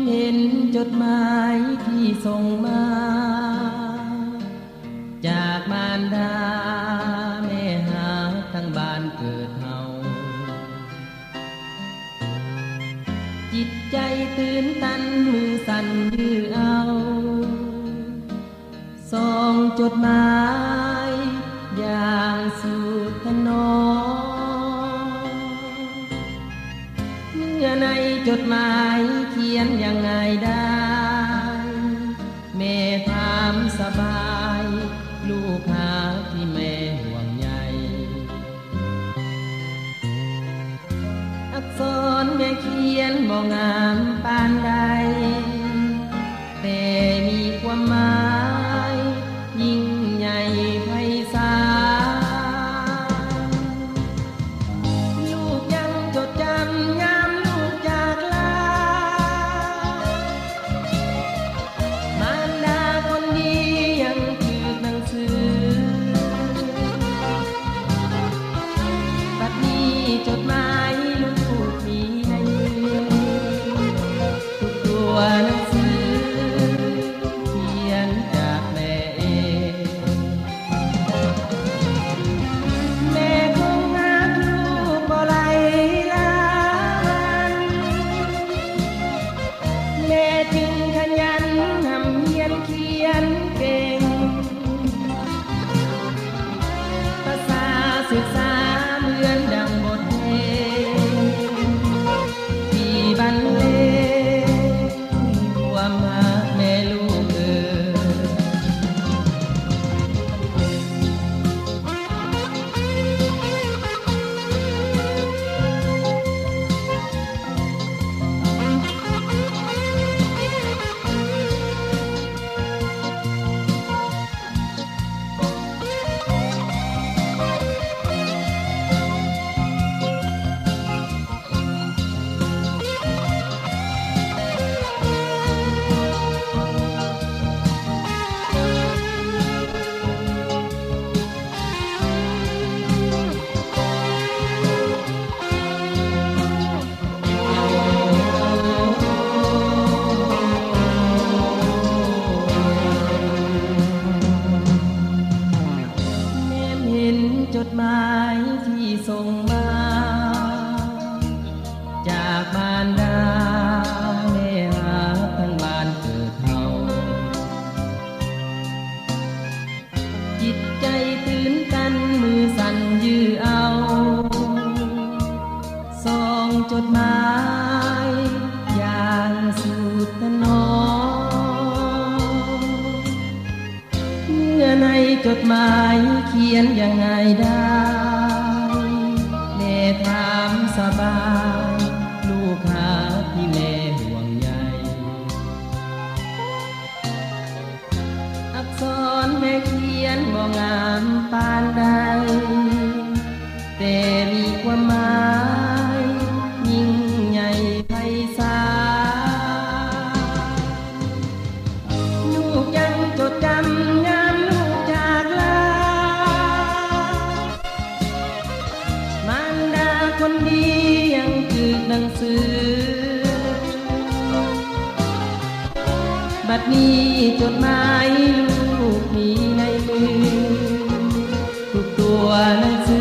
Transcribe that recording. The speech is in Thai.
เห็นจดหมายที่ส่งมาจากมารดาแม่หาทั้งบ้านเกิดเฮาจิตใจตื่นตันมือสั่นยื้อเอาส่งจดหมายอย่างสุดทนอเมื่อในจดหมายเขียนยังไงได้แม่ถามสบายลูกหาที่แม่ห่วงใยอักษรแม่เขียนบ่งามปานใดแต่มีความหมายยิ่งใหญ่ไพศาลลูกยังจดจำยามลูกจากลามารดาคนดียังถือหนังสือบัดนี้จดหมายลูกมีในมือทุกตัวหนังสือเขียนจากแม่เองแม่คงรักลูกบ่ไหลลานแม่จึงขยันทำเขียนเก่งภาษาศึกษาเหมือนดังบทเพลงที่บรรเลงความรักแม่ลูกเอ่ยจดหมายที่ส่งมาจากมารดาแม่หาทั้งบ้านเกิดเฮาจิตใจตื่นตันมือสั่นยื้อเอาส่งจดหมายอย่างสุดทนอเมื่อในจดหมายเขียนยังไงได้แม่ถามสบายลูกหาที่แม่ห่วงใยอักษรแม่เขียนบ่งามปานใดแต่มีความหมายยิ่งใหญ่ไพศาลลูกยังจดจำยามลูกจากลามารดาคนดียังถือหนังสือบัดนี้จดหมายลูกมีในมือทุกตัวหนังสือ